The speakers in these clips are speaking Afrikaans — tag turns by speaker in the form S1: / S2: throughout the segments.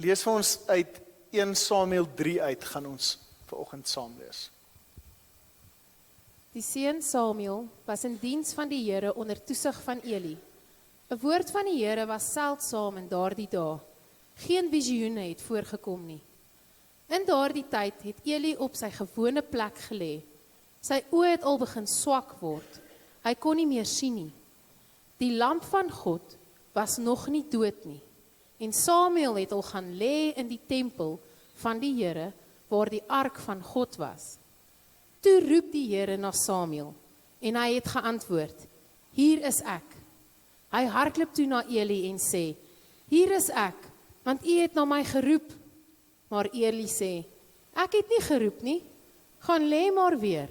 S1: Lees vir ons uit 1 Samuel 3 uit, gaan ons vanoggend saam lees.
S2: Die seun Samuel was in diens van die Here onder toesig van Eli. 'n Woord van die Here was seldsaam in daardie dae. Geen visioene het voorgekom nie. In daardie tyd het Eli op sy gewone plek gelê. Sy oë het al begin swak word. Hy kon nie meer sien nie. Die lamp van God was nog nie dood nie. En Samuel het al gaan lê in die tempel van die Here, waar die ark van God was. Toe roep die Here na Samuel, en hy het geantwoord, hier is ek. Hy hardloop toe na Eli en sê, hier is ek, want u het na my geroep. Maar Eli sê, ek het nie geroep nie, gaan lê maar weer.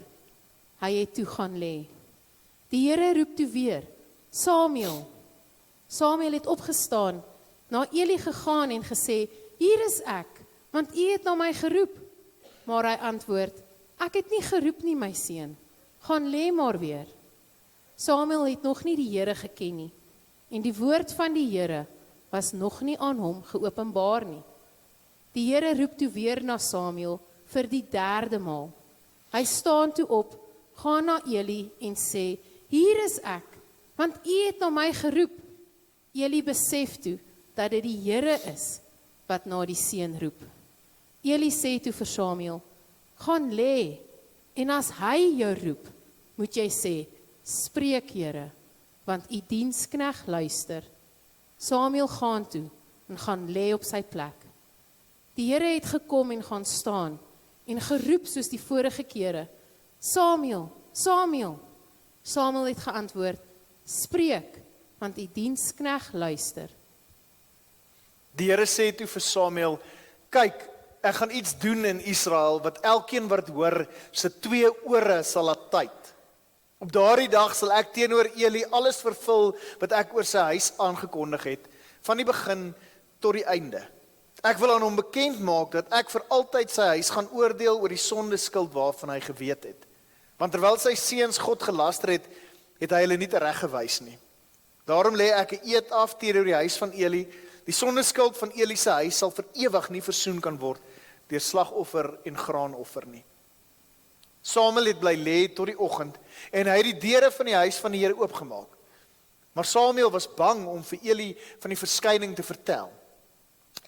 S2: Hy het toe gaan lê. Die Here roep toe weer, Samuel. Samuel het opgestaan, na Eli gegaan en gesê, hier is ek, want u het na my geroep. Maar hy antwoord, ek het nie geroep nie, my seun, gaan lê maar weer. Samuel het nog nie die Here geken nie, en die woord van die Here was nog nie aan hom geopenbaar nie. Die Here roep toe weer na Samuel vir die 3de maal. Hy staan toe op, gaan na Eli en sê, hier is ek, want u het na my geroep. Eli besef toe dat dit die Here is wat na die seun roep. Eli sê toe vir Samuel, gaan lê, en as hy jou roep, moet jy sê, spreek Here, want u diensknegt luister. Samuel gaan toe en gaan lê op sy plek. Die Here het gekom en gaan staan en geroep soos die vorige kere, Samuel, Samuel. Samuel het geantwoord, spreek, want die diensknegt luister.
S1: Die Here sê toe vir Samuel, kyk, ek gaan iets doen in Israel, wat elkeen wat hoor, sy 2 ore sal laat tyd. Op daardie dag sal ek teenoor Eli alles vervul, wat ek oor sy huis aangekondig het, van die begin tot die einde. Ek wil aan hom bekend maak, dat ek vir altyd sy huis gaan oordeel oor die sondeskuld waarvan hy geweet het. Want terwyl sy seuns God gelaster het, het hy hulle nie tereggewys nie. Daarom lê ek 'n eed af teenoor die huis van Eli. Die sondeskuld van Eli se huis sal vir ewig nie versoen kan word deur slagoffer en graanoffer nie. Samuel het bly lê tot die oggend en hy het die deure van die huis van die Here oopgemaak. Maar Samuel was bang om vir Eli van die verskyning te vertel.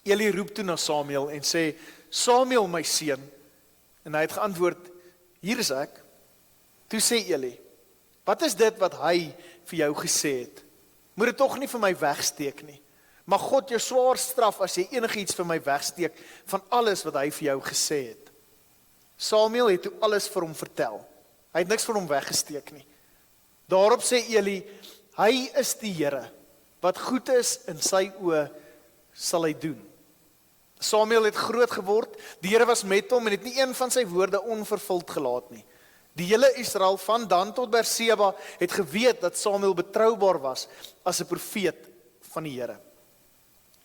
S1: Eli roep toe na Samuel en sê, Samuel my seun, en hy het geantwoord, hier is ek. Toe sê Eli, wat is dit wat hy vir jou gesê het? Moet dit tog nie vir my wegsteek nie. Mag God jou swaar straf as jy enigiets vir my wegsteek van alles wat hy vir jou gesê het. Samuel het toe alles vir hom vertel. Hy het niks vir hom weggesteek nie. Daarop sê Eli, hy is die Here, wat goed is in sy oë sal hy doen. Samuel het groot geword, die Here was met hom en het nie een van sy woorde onvervuld gelaat nie. Die hele Israel van Dan tot Berseba het geweet dat Samuel betroubaar was as 'n profeet van die Here.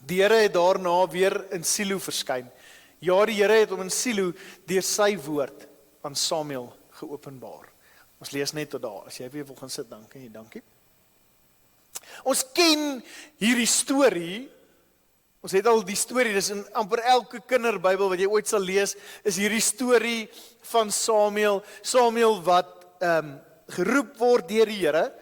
S1: Die Here het daarna weer in Silo verskyn. Ja, die Here het hom in Silo deur sy woord aan Samuel geopenbaar. Ons lees net tot daar. As jy weer wil gaan sit, dankie. Ons ken hierdie storie. Ons het al die storie, dis in amper elke kinderbybel wat jy ooit sal lees, is hierdie storie van Samuel wat geroep word deur die Here.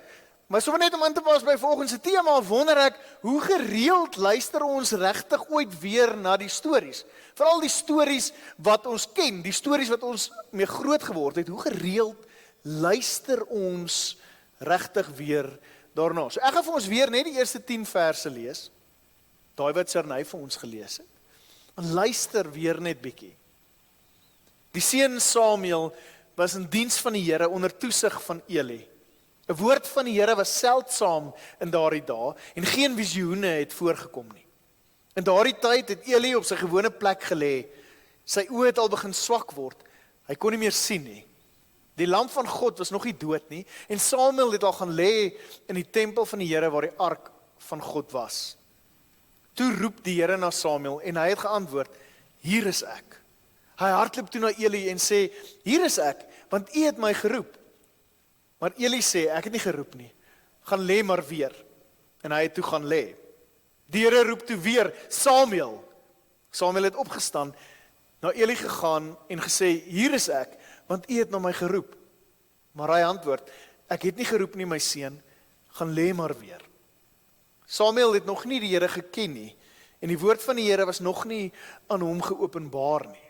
S1: Maar sommer net om in te pas by vanoggend se tema, wonder ek, hoe gereeld luister ons regtig ooit weer na die stories? Veral die stories wat ons ken, die stories wat ons mee groot geword het, hoe gereeld luister ons regtig weer daarna? So ek gaan vir ons weer net die eerste 10 verse lees, daai wat Sernay vir ons gelees het. En luister weer net bietjie. Die seun Samuel was in diens van die Here onder toesig van Eli. 'n Woord van die Here was seldsaam in daardie dae en geen visioene het voorgekom nie. In daardie tyd het Eli op sy gewone plek gelê. Sy oë het al begin swak word. Hy kon nie meer sien nie. Die lamp van God was nog nie dood nie en Samuel het al gaan lê in die tempel van die Here waar die ark van God was. Toe roep die Here na Samuel en hy het geantwoord, hier is ek. Hy hardloop toe na Eli en sê, hier is ek, want u het my geroep. Maar Eli sê, ek het nie geroep nie, gaan lê maar weer. En hy het toe gaan lê. Die Here roep toe weer, Samuel. Samuel het opgestaan, na Eli gegaan en gesê, hier is ek, want u het na my geroep. Maar hy antwoord, ek het nie geroep nie my seun, gaan lê maar weer. Samuel het nog nie die Here geken nie, en die woord van die Here was nog nie aan hom geopenbaar nie.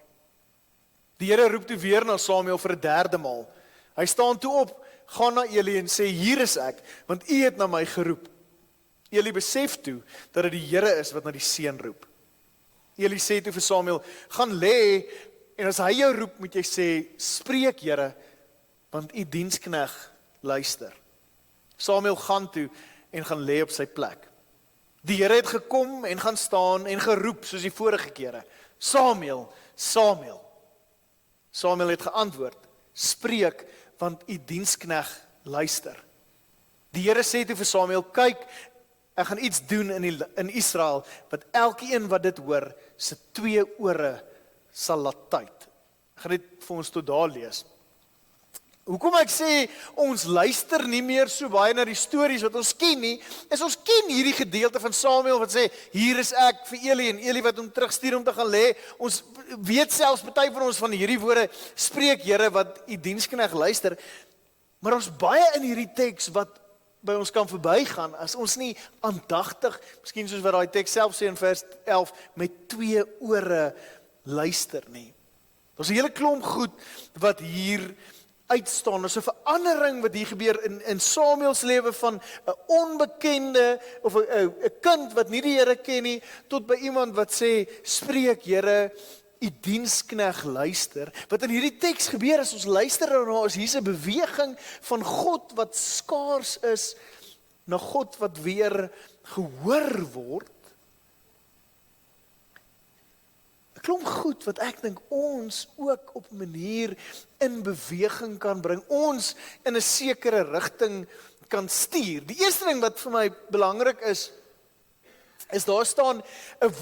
S1: Die Here roep toe weer na Samuel vir 'n derde maal. Hy staan toe op, gaan na Eli en sê, hier is ek, want u het na my geroep. Eli besef toe, dat dit die Here is wat na die seun roep. Eli sê toe vir Samuel, gaan lê, en as hy jou roep, moet jy sê, spreek Here, want u dienskneg luister. Samuel gaan toe, en gaan lê op sy plek. Die Here het gekom, en gaan staan, en geroep, soos die vorige kere, Samuel, Samuel. Samuel het geantwoord, spreek, want u dienskneg luister. Die Here sê toe vir Samuel, kyk, ek gaan iets doen in Israel, wat elkeen wat dit hoor, sy 2 ore sal laat tyd. Ek gaan dit vir ons tot daar lees. Hoekom ek sê, ons luister nie meer so baie na die stories wat ons ken nie, is ons ken hierdie gedeelte van Samuel wat sê, hier is ek vir Eli, en Eli wat hom terugstuur om te gaan lê. Ons weet selfs, party van ons van hierdie woorde, spreek Here wat u dienskneg luister, maar ons baie in hierdie teks wat by ons kan verbygaan, as ons nie aandagtig, miskien soos wat daai teks self sê in vers 11, met 2 ore luister nie. Daar's 'n hele klomp goed wat hier uitstaan, daar's 'n verandering wat hier gebeur in Samuel se lewe van 'n onbekende, of 'n kind wat nie die Here ken nie, tot by iemand wat sê, spreek Here, u dienskneg luister. Wat in hierdie teks gebeur is, ons luister daarna, is hier's 'n beweging van God wat skaars is, na God wat weer gehoor word. 'n Klomp goed wat ek dink ons ook op 'n manier in beweging kan bring, ons in 'n sekere rigting kan stuur. Die eerste ding wat vir my belangrik is daar staan 'n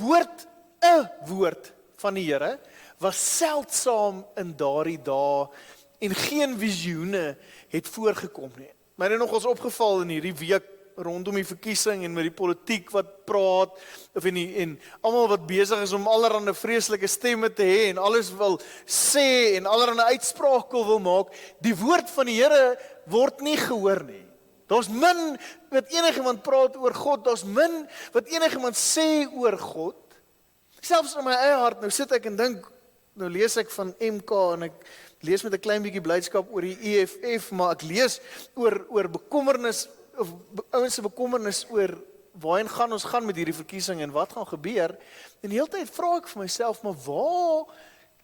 S1: woord van die Here was seldsaam in daardie dae en geen visioene het voorgekom nie. My het nogals opgeval in hierdie week rondom die verkiesing en met die politiek wat praat en almal wat besig is om allerlei vreeslike stemme te hê en alles wil sê en allerlei uitsprake wil maak, die woord van die Here word nie gehoor nie. Daar's min wat enigiemand praat oor God, daar's min wat enigiemand sê oor God. Selfs in my eie hart, nou sit ek en dink, nou lees ek van MK en ek lees met 'n klein bietjie blydskap oor die EFF, maar ek lees oor bekommernis, of ouens se bekommernis oor waarheen gaan ons gaan met hierdie verkiesing en wat gaan gebeur. En die hele tyd vra ek vir myself, maar waar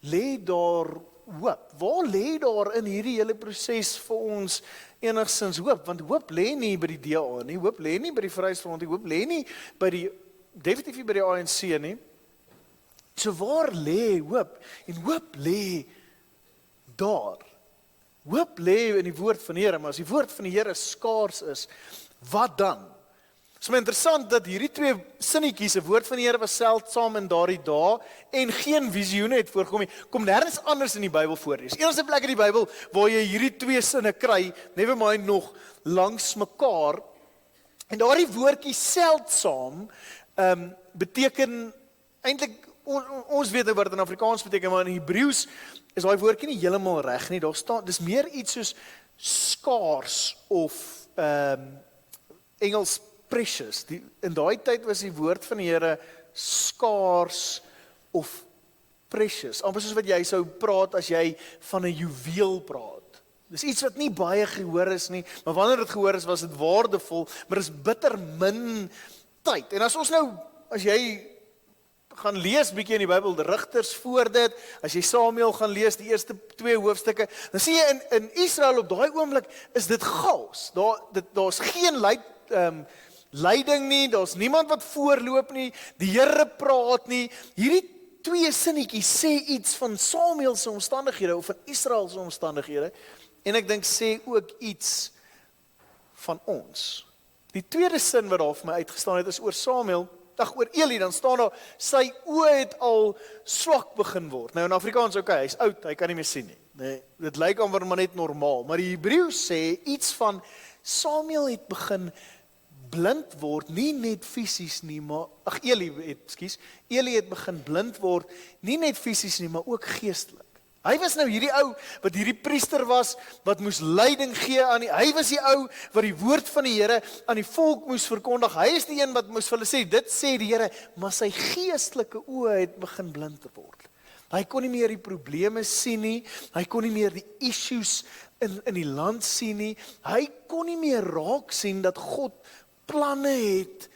S1: lê daar hoop? Waar lê daar in hierdie hele proses vir ons enigstens hoop? Want hoop lê nie by die DA nie, hoop lê nie by die Vryheidsfront nie, hoop lê nie by definitief nie by die ANC nie. So waar lê hoop? En hoop lê daar. Hoop lê in die woord van die Here, maar as die woord van die Here skaars is, wat dan? Dit is my interessant dat hierdie 2 sinnetjies, 'n woord van die Here was seldsaam in daardie dae en geen visioene het voorgekom nie, kom nêrens anders in die Bybel voor nie. Dis die enigste plek in die Bybel waar jy hierdie 2 sinne kry, never mind nog langs mekaar. En daardie woordjie seldsaam beteken eintlik, ons weet nou wat dit in Afrikaans beteken, maar in Hebreëus is daai woordjie nie heeltemal reg nie. Daar staan, dis meer iets soos skaars of Engels precious. In daai tyd was die woord van die Here skaars of precious. Amper soos wat jy sou praat as jy van 'n juweel praat. Dis iets wat nie baie gehoor is nie, maar wanneer dit gehoor is, was dit waardevol, maar dis bitter min tyd. En as jy gaan lees bietjie in die Bybel, die Rigters voor dit, as jy Samuel gaan lees, die eerste 2 hoofstukke, dan sien jy in Israel op daai oomblik is dit chaos. Daar's geen leiding nie, daar's niemand wat voorloop nie, die Here praat nie. Hierdie 2 sinnetjies sê iets van Samuel se omstandighede of van Israel se omstandighede, en ek dink sê ook iets van ons. Die tweede sin wat daar vir my uitgestaan het is oor Samuel, oor Eli, dan staan daar, sy oë het al swak begin word. Nou in Afrikaans, hy's oud, hy kan nie meer sien nie. Nee, dit lyk amper maar net normaal, maar die Hebreëus sê iets van, Samuel het begin blind word, nie net fisies nie, maar Eli het begin blind word, nie net fisies nie, maar ook geestelik. Hy was nou hierdie ou wat hierdie priester was, wat moes leiding gee aan hy was die ou wat die woord van die Here aan die volk moes verkondig. Hy is die een wat moes vir hulle sê, dit sê die Here, maar sy geestelike oë het begin blind te word. Hy kon nie meer die probleme sien nie, hy kon nie meer die issues in die land sien nie, hy kon nie meer raak sien dat God planne het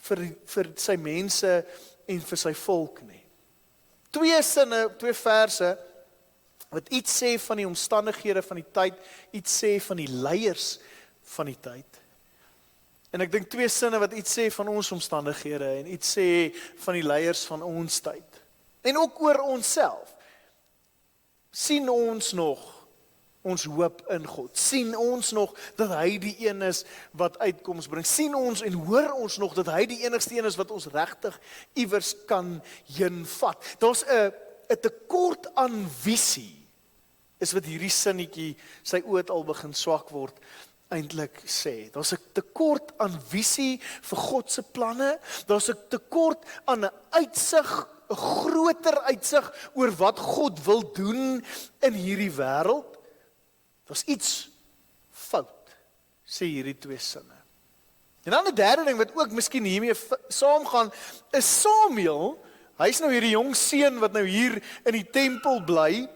S1: vir sy mense en vir sy volk nie. Twee verse, wat iets sê van die omstandighede van die tyd, iets sê van die leiers van die tyd. En ek dink twee sinne wat iets sê van ons omstandighede en iets sê van die leiers van ons tyd. En ook oor onsself. Sien ons nog ons hoop in God? Sien ons nog dat hy die een is wat uitkoms bring? Sien ons en hoor ons nog dat hy die enigste een is wat ons regtig iewers kan heenvat? Daar's 'n tekort aan visie, is wat hierdie sinnetjie, sy oë het al begin swak word, eintlik sê. Daar's 'n tekort aan visie vir God se planne, daar's 'n tekort aan 'n uitsig, 'n groter uitsig oor wat God wil doen in hierdie wêreld. Daar's iets fout, sê hierdie twee sinne. En dan 'n derde ding wat ook miskien hiermee saamgaan, is Samuel, hy's nou hierdie jong seun wat nou hier in die tempel bly,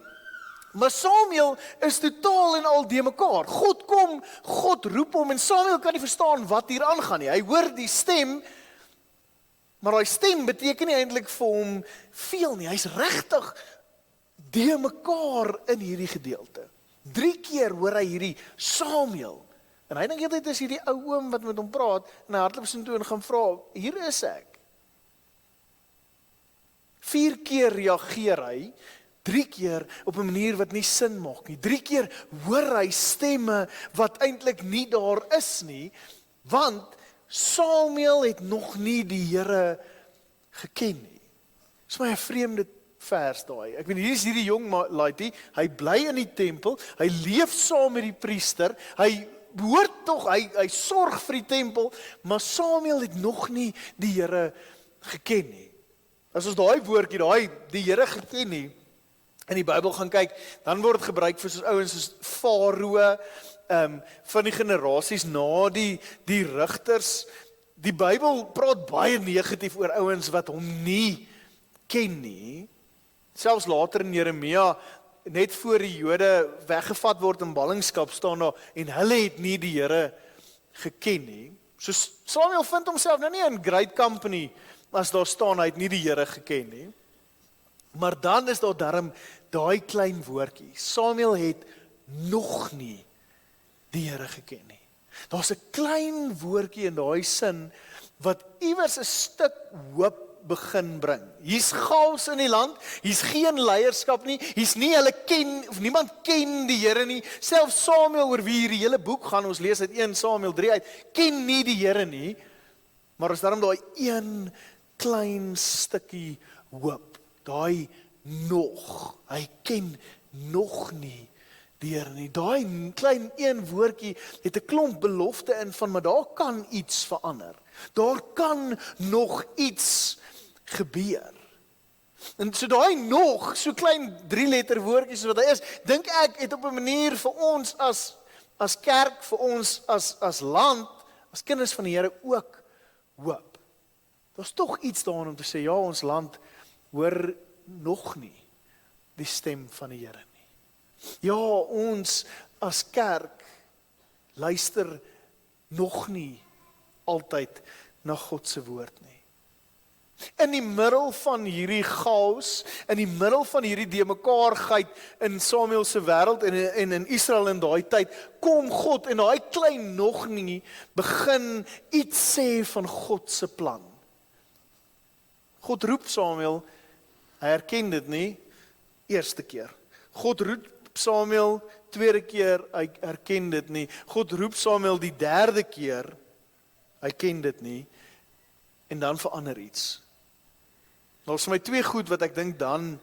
S1: maar Samuel is totaal en al de mekaar. God kom, God roep hom en Samuel kan nie verstaan wat hier aangaan nie. Hy hoor die stem, maar daai stem beteken nie eintlik vir hom veel nie. Hy's regtig de mekaar in hierdie gedeelte. 3 keer hoor hy hierdie Samuel. En hy dink altyd is hierdie ou oom wat met hom praat en hy hardloop so toe en gaan vra, hier is ek. 4 keer reageer hy, 3 keer op 'n manier wat nie sin maak nie. 3 keer hoor hy stemme wat eintlik nie daar is nie, want Samuel het nog nie die Here geken nie. Dis my 'n vreemde vers daai. Ek weet hier is hierdie jong laaitie, hy bly in die tempel, hy leef saam met die priester, hy behoort tog, hy sorg vir die tempel, maar Samuel het nog nie die Here geken nie. As ons daai woordjie, die Here geken nie, in die Bybel gaan kyk, dan word dit gebruik vir soos ouens soos Farao, van die generasies na die rigters. Die Bybel praat baie negatief oor ouens wat hom nie ken nie. Selfs later in Jeremia, net voor die Jode weggevat word in ballingskap, staan daar, en hulle het nie die Here geken nie. So Samuel vind homself nou nie in great company, as daar staan, hy het nie die Here geken nie. Maar dan is daar darm daai klein woordjie, Samuel het nog nie die Here geken nie. Daar's 'n klein woordjie in daai sin, wat iewers 'n stuk hoop begin bring. Hier's chaos in die land, hier's geen leierskap nie, hier's nie hulle ken, of niemand ken die Here nie, selfs Samuel oor wie hierdie hele boek gaan, ons lees uit 1 Samuel 3 uit, ken nie die Here nie, maar is daarom daai een klein stukkie hoop, daai nog, hy ken nog nie die Here nie. Daai klein een woordjie het 'n klomp belofte in van, maar daar kan iets verander. Daar kan nog iets gebeur. En so daai nog, so klein 3-letter woordjies wat hy is, dink ek het op 'n manier vir ons as kerk, vir ons as land, as kinders van die Here ook hoop. Daar's tog iets daarin om te sê, ja, ons land hoor nog nie die stem van die Here nie. Ja, ons as kerk luister nog nie altyd na God se woord nie. In die middel van hierdie chaos, in die middel van hierdie de mekaarheid in Samuel se wêreld en in Israel in daai tyd, kom God en daai klein nog nie begin iets sê van God se plan. God roep Samuel, hy herken dit nie, eerste keer. God roep Samuel, tweede keer, hy herken dit nie. God roep Samuel die derde keer, hy ken dit nie, en dan verander iets. Nou is my 2 goed wat ek dink dan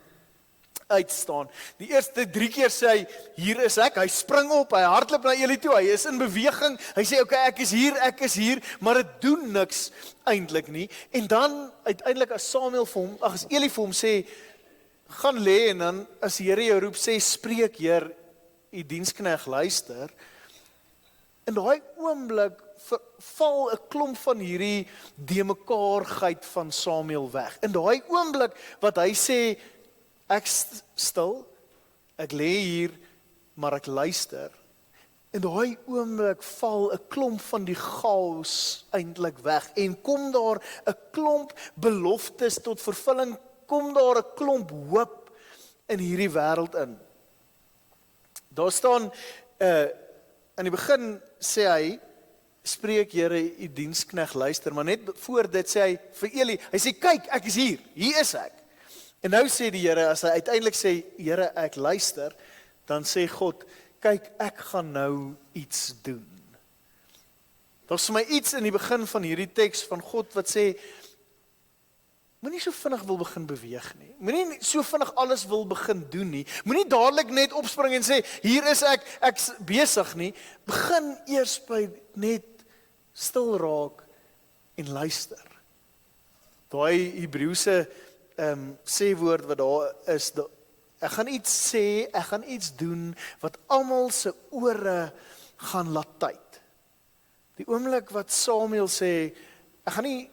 S1: uitstaan. Die eerste 3 keer sê hy, hier is ek, hy spring op, hy hardloop na Eli toe, hy is in beweging, hy sê, okay, ek is hier, maar het doen niks eintlik nie, en dan uiteindelik as Eli vir hom sê, gaan lê, en dan as die Here jou roep, sê, spreek Heer, die dienskneg luister, in daai oomblik val 'n klomp van hierdie deemekaarheid van Samuel weg. In daai oomblik wat hy sê, ek stil, ek lê hier, maar ek luister. In daai oomblik val 'n klomp van die chaos eintlik weg en kom daar 'n klomp beloftes tot vervulling, kom daar 'n klomp hoop in hierdie wêreld in. Daar staan aan die begin sê hy, spreek Here, u dienskneg luister, maar net voor dit sê hy vir Eli, hy sê kyk, ek is hier is ek. En nou sê die Here, as hy uiteindelik sê, Here, ek luister, dan sê God, kyk, ek gaan nou iets doen. Daar's vir my iets in die begin van hierdie teks van God wat sê, moenie so vinnig wil begin beweeg nie. Moenie so vinnig alles wil begin doen nie. Moenie dadelik net opspring en sê, hier is ek's besig nie. Begin eers by net stil raak en luister. Daai Hebreëse sê woord wat daar is, ek gaan iets sê, ek gaan iets doen wat almal se ore gaan laat tyd. Die oomblik wat Samuel sê, ek gaan nie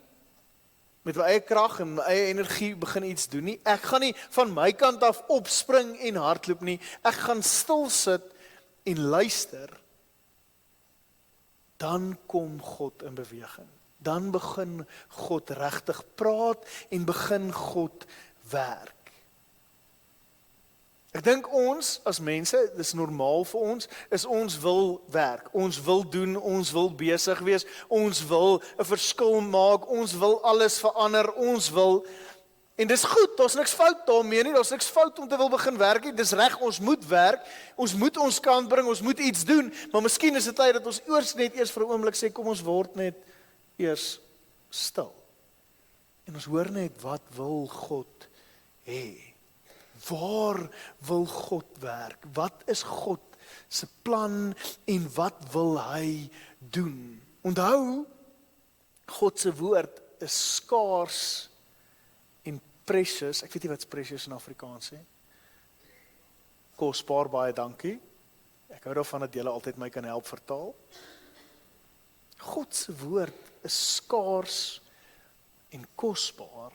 S1: met my eie krag en my eie energie begin iets doen nie. Ek gaan nie van my kant af opspring en hardloop nie. Ek gaan stil sit en luister. Dan kom God in beweging. Dan begin God regtig praat en begin God werk. Ek dink ons as mense, dis normaal vir ons, is ons wil werk, ons wil doen, ons wil besig wees, ons wil 'n verskil maak, ons wil alles verander, ons wil, en dis goed, daar's niks fout daarmee nie, daar's niks fout om te wil begin werk nie, dis reg, ons moet werk, ons moet ons kant bring, ons moet iets doen, maar miskien is dit tyd dat ons net eers vir 'n oomblik sê, kom ons word net eers stil. En ons hoor net, wat wil God hê? Waar wil God werk? Wat is God se plan en wat wil hy doen? Onthou, God se woord is skaars en precious. Ek weet nie wat precious in Afrikaans sê. Kosbaar, baie dankie. Ek hou daarvan dat julle altyd my kan help vertaal. God se woord is skaars en kosbaar.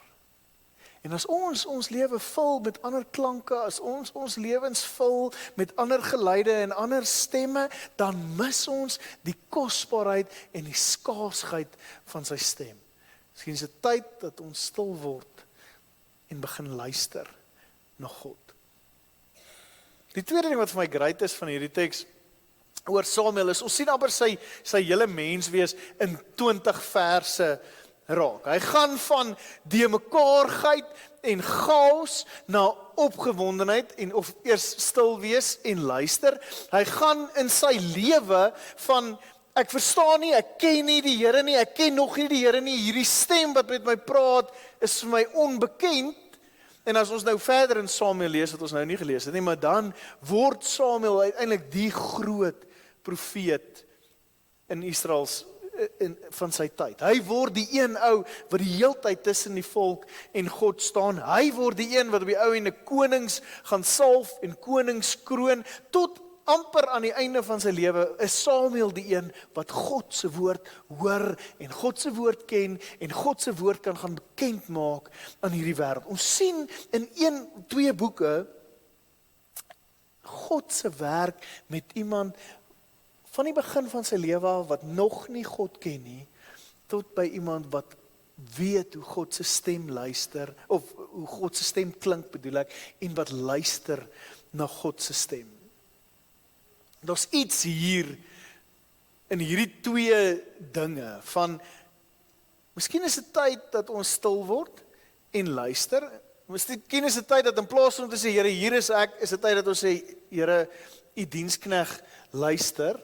S1: En as ons lewe vul met ander klanke, as ons lewens vul met ander geluide en ander stemme, dan mis ons die kosbaarheid en die skaarsheid van sy stem. Miskien is dit tyd dat ons stil word en begin luister na God. Die tweede ding wat vir my great is van hierdie teks oor Samuel is, ons sien amper sy hele menswees in 20 verse raak. Hy gaan van deemekaarheid en chaos na opgewondenheid en of eers stil wees en luister. Hy gaan in sy lewe van ek verstaan nie, ek ken nie die Here nie, ek ken nog nie die Here nie, hierdie stem wat met my praat is vir my onbekend. En as ons nou verder in Samuel lees wat ons nou nie gelees het nie, maar dan word Samuel uiteindelik die groot profeet in Israels van sy tyd. Hy word die een ou wat die heeltyd tussen die volk en God staan. Hy word die een wat op die ou en konings gaan salf en konings kroon. Tot amper aan die einde van sy lewe is Samuel die een wat God se woord hoor en God se woord ken en God se woord kan gaan bekend maak aan hierdie wêreld. Ons sien in 2 boeke God se werk met iemand van die begin van sy lewe af wat nog nie God ken nie, tot by iemand wat weet hoe God se stem luister, of hoe God se stem klink bedoel ek, en wat luister na God se stem. Daar's iets hier, in hierdie 2 dinge, van, miskien is dit tyd dat ons stil word, en luister, miskien is dit tyd dat in plaas van te sê, Here, hier is ek, is dit tyd dat ons sê, Here, u dienskneg luister,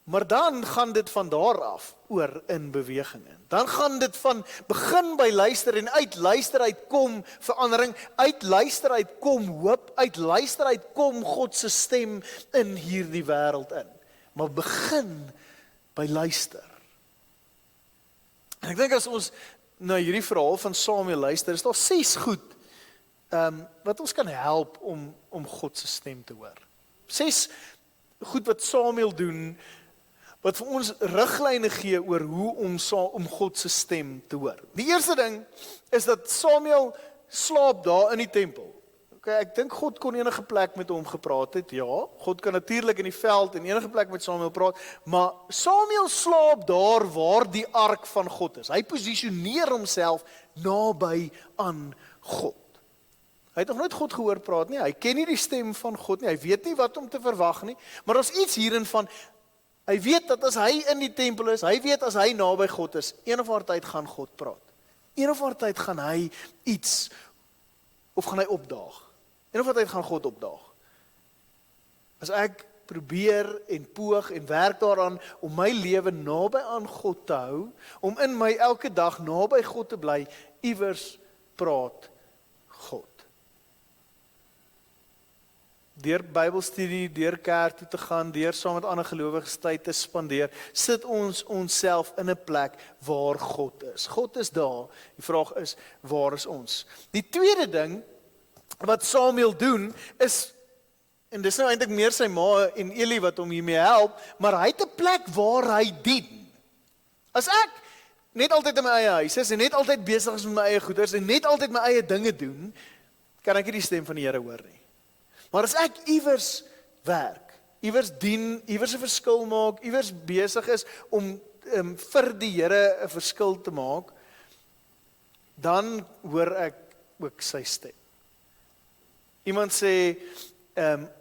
S1: Maar dan gaan dit van daar af oor in beweging in. Dan gaan dit van begin by luister en uit luister uitkom verandering, uit luister uitkom hoop, uit luister uitkom God se stem in hierdie wêreld in. Maar begin by luister. En ek dink as ons na hierdie verhaal van Samuel luister, is daar 6 goed wat ons kan help om God se stem te hoor. 6 goed wat Samuel doen, wat vir ons riglyne gee oor hoe om God se stem te hoor. Die eerste ding is dat Samuel slaap daar in die tempel. Okay, ek dink God kon enige plek met hom gepraat het, ja. God kan natuurlik in die veld en enige plek met Samuel praat, maar Samuel slaap daar waar die ark van God is. Hy posisioneer homself naby aan God. Hy het nog nooit God gehoor praat nie, hy ken nie die stem van God nie, hy weet nie wat om te verwag nie, maar daar's iets hierin van, hy weet dat as hy in die tempel is, hy weet as hy naby God is, een of ander tyd gaan God praat. Een of ander tyd gaan hy iets, of gaan hy opdaag. Een of ander tyd gaan God opdaag. As ek probeer en poog en werk daaraan om my lewe naby aan God te hou, om in my elke dag naby God te bly, iewers praat God. Deur Bybelstudie, deur kerk toe te gaan, deur saam met ander gelowiges tyd te spandeer, sit ons onsself in 'n plek waar God is. God is daar. Die vraag is, waar is ons? Die tweede ding wat Samuel doen is, en dis nou eintlik meer sy ma en Eli wat hom hiermee help, maar hy het 'n plek waar hy dien. As ek net altyd in my eie huis is en net altyd besig is met my eie goeders en net altyd my eie dinge doen, kan ek nie die stem van die Here hoor nie. Maar as ek iewers werk, iewers dien, iewers 'n verskil maak, iewers besig is om vir die Here 'n verskil te maak, dan hoor ek ook sy stem. Iemand sê,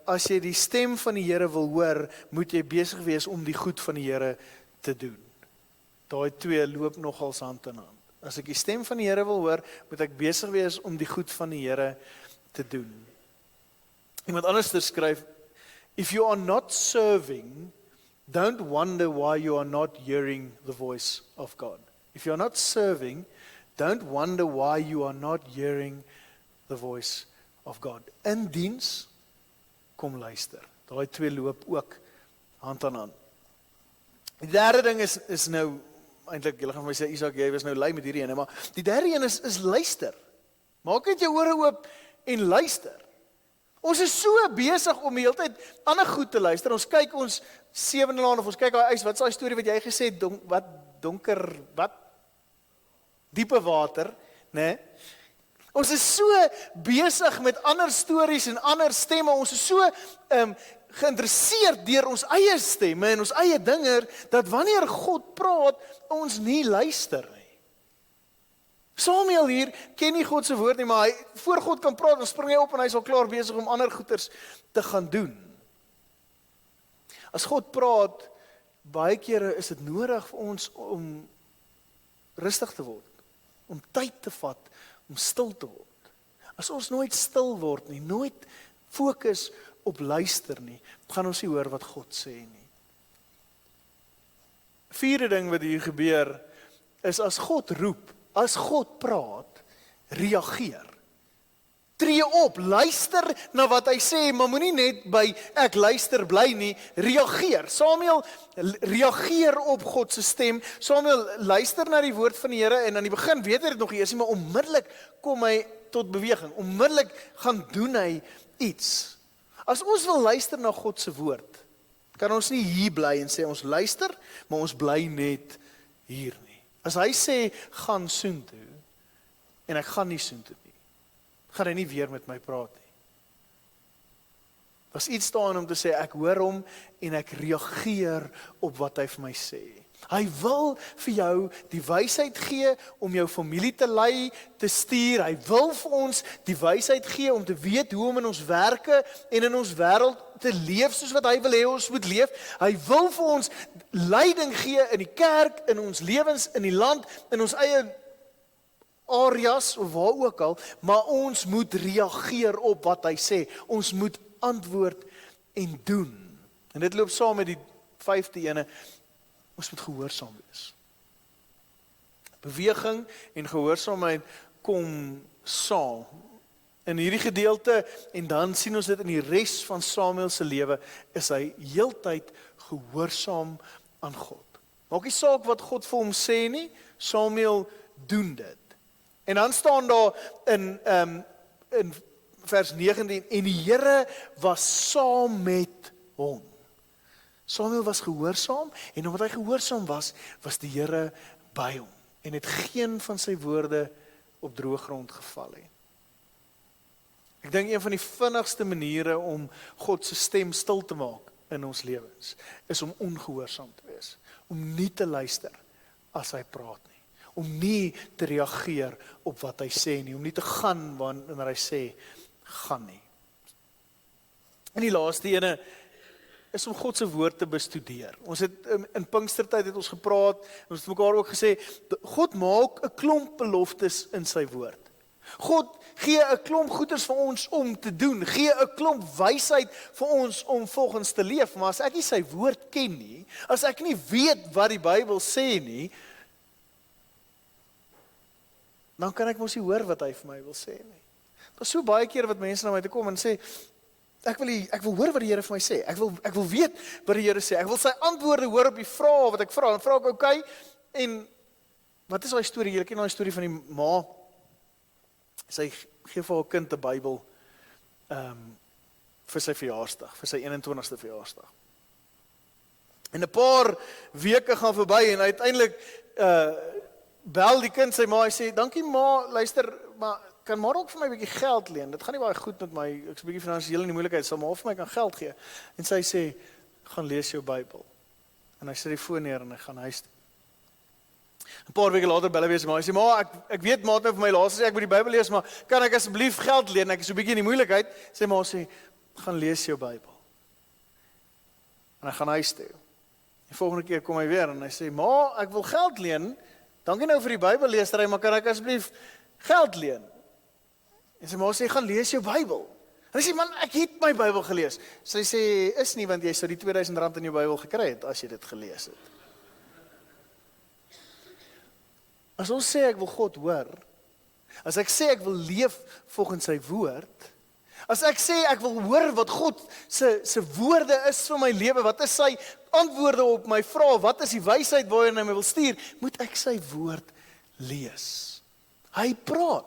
S1: as jy die stem van die Here wil hoor, moet jy besig wees om die goed van die Here te doen. Daai twee loop nogals hand in hand. As ek die stem van die Here wil hoor, moet ek besig wees om die goed van die Here te doen. Iemand anders skryf, if you are not serving, don't wonder why you are not hearing the voice of God. If you are not serving, don't wonder why you are not hearing the voice of God. In diens, kom luister. Daai twee loop ook hand aan hand. Die derde ding is nou, eintlik, julle gaan vir my sê, Isak, jy was nou lui met hierdie ene, maar die derde een is luister. Maak net jou ore oop en luister. Ons is so besig om die hele tyd ander goed te luister. Ons kyk ons sewende laan of ons kyk daai ys. Wat is daai storie wat jy gesê het? Donker, wat? Diepe water, né? Ons is so besig met ander stories en ander stemme. Ons is so geïnteresseerd deur ons eie stemme en ons eie dinge, dat wanneer God praat, ons nie luister nie. Samuel hier ken nie God se woord nie, maar voor God kan praat, dan spring hy op en hy is al klaar besig om ander goeters te gaan doen. As God praat, baie kere is dit nodig vir ons om rustig te word, om tyd te vat, om stil te word. As ons nooit stil word nie, nooit fokus op luister nie, gaan ons nie hoor wat God sê nie. Vierde ding wat hier gebeur, is as God roep, as God praat, reageer. Tree op, luister na wat hy sê, maar moenie net by ek luister bly nie, reageer. Samuel reageer op God se stem. Samuel luister na die woord van die Here en aan die begin weet hy dit nog eers nie, maar onmiddellik kom hy tot beweging. Onmiddellik gaan doen hy iets. As ons wil luister na God se woord, kan ons nie hier bly en sê ons luister, maar ons bly net hier nie. As hy sê, gaan soontoe, en ek gaan nie soontoe nie, gaan hy nie weer met my praat nie. Daar's iets daarin om te sê, ek hoor hom, en ek reageer op wat hy vir my sê. Hy wil vir jou die wysheid gee om jou familie te lei, te stuur. Hy wil vir ons die wysheid gee om te weet hoe om in ons werke en in ons wêreld te leef soos wat hy wil hê ons moet leef. Hy wil vir ons leiding gee in die kerk, in ons lewens, in die land, in ons eie areas of waar ook al, maar ons moet reageer op wat hy sê. Ons moet antwoord en doen. En dit loop saam met die 5de ene, ons moet gehoorsaam wees. Beweging en gehoorsaamheid kom saam. In hierdie gedeelte, en dan sien ons dit in die res van Samuel se lewe, is hy heeltyd gehoorsaam aan God. Maak nie saak wat God vir hom sê nie, Samuel doen dit. En dan staan daar in vers 19, en die Here was saam met hom. Samuel was gehoorsaam, en omdat hy gehoorsaam was, was die Here by hom, en het geen van sy woorde op droë grond geval nie. Ek dink een van die vinnigste maniere om God se stem stil te maak in ons lewens, is om ongehoorsaam te wees, om nie te luister as hy praat nie, om nie te reageer op wat hy sê nie, om nie te gaan wanneer hy sê, gaan nie. En die laaste ene is om God se woord te bestudeer. Ons het in Pinkstertyd het ons gepraat, en ons het mekaar ook gesê, God maak 'n klomp beloftes in sy woord. God gee 'n klomp goeders vir ons om te doen, gee 'n klomp wysheid vir ons om volgens te leef, maar as ek nie sy woord ken nie, as ek nie weet wat die Bybel sê nie, dan kan ek mos nie hoor wat hy vir my wil sê nie. Daar's so baie keer wat mense na my toe kom en sê, ek wil hoor wat die Here vir my sê, ek wil weet wat die Here sê, ek wil sy antwoorde hoor op die vrae wat ek vra, dan vra ek, okay, en wat is daai storie? Julle ken daai storie van die ma, sy gee vir haar kind 'n Bybel vir sy verjaarsdag, vir sy 21ste verjaarsdag. En 'n paar weke gaan verby en uiteindelik bel die kind sy ma, hy sê, dankie ma, luister, maar kan maar ook vir my 'n bietjie geld leen, dit gaan nie baie goed met my, ek is 'n bietjie finansiëel in die moeilikheid, sal maar vir my kan geld gee. En sy sê, gaan lees jou Bybel. En hy sit die foon neer en hy gaan huis toe. 'n Paar weke later bel hy weer sy ma, hy sê, ma, ek weet ma het nou vir my laas gesê, ek moet die Bybel lees, maar kan ek asseblief geld leen, ek is so 'n bietjie in die moeilikheid, sê ma, sê, gaan lees jou Bybel. En hy gaan huis toe. Die volgende keer kom hy weer en hy sê, ma, ek wil geld leen, dankie nou vir die Bybel leesery, maar kan ek asseblief geld leen? En sy ma sê, gaan lees jou Bybel. En hy sê, man, ek het my Bybel gelees. Sy sê, is nie, want jy sou die R2000 in jou Bybel gekry het, as jy dit gelees het. As ons sê ek wil God hoor, as ek sê ek wil leef volgens sy woord, as ek sê ek wil hoor wat God se woorde is vir my lewe, wat is sy antwoorde op my vrae, wat is die wysheid waarin hy my wil stuur, moet ek sy woord lees. Hy praat.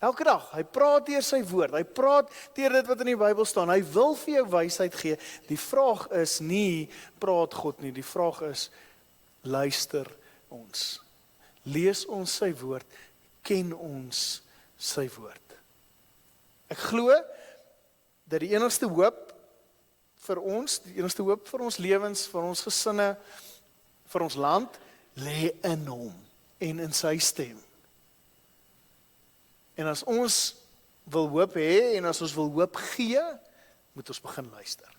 S1: Elke dag, hy praat deur sy woord, hy praat deur dit wat in die Bybel staan, hy wil vir jou wysheid gee. Die vraag is nie, praat God nie, die vraag is, luister ons. Lees ons sy woord, ken ons sy woord. Ek glo dat die enigste hoop vir ons, die enigste hoop vir ons lewens, vir ons gesinne, vir ons land, lê in hom en in sy stem. En as ons wil hoop hê en as ons wil hoop gee, moet ons begin luister.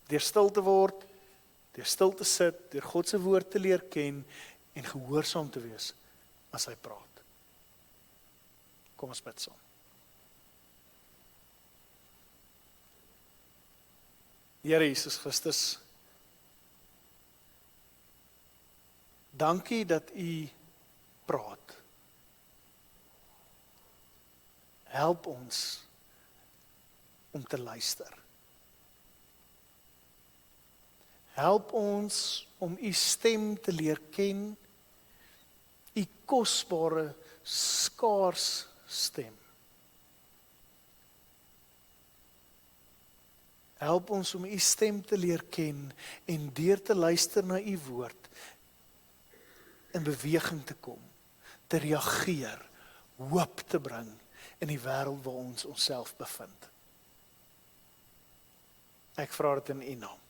S1: Deur stil te word, deur stil te sit, deur God se woord te leer ken en gehoorsaam te wees as hy praat. Kom ons bid saam. Here Jesus Christus, dankie dat U praat. Help ons om te luister. Help ons om U stem te leer ken, U kosbare, skaars stem. Help ons om U stem te leer ken en deur te luister na U woord in beweging te kom, te reageer, hoop te bring in die wêreld waar ons onsself bevind. Ek vra dit in U naam.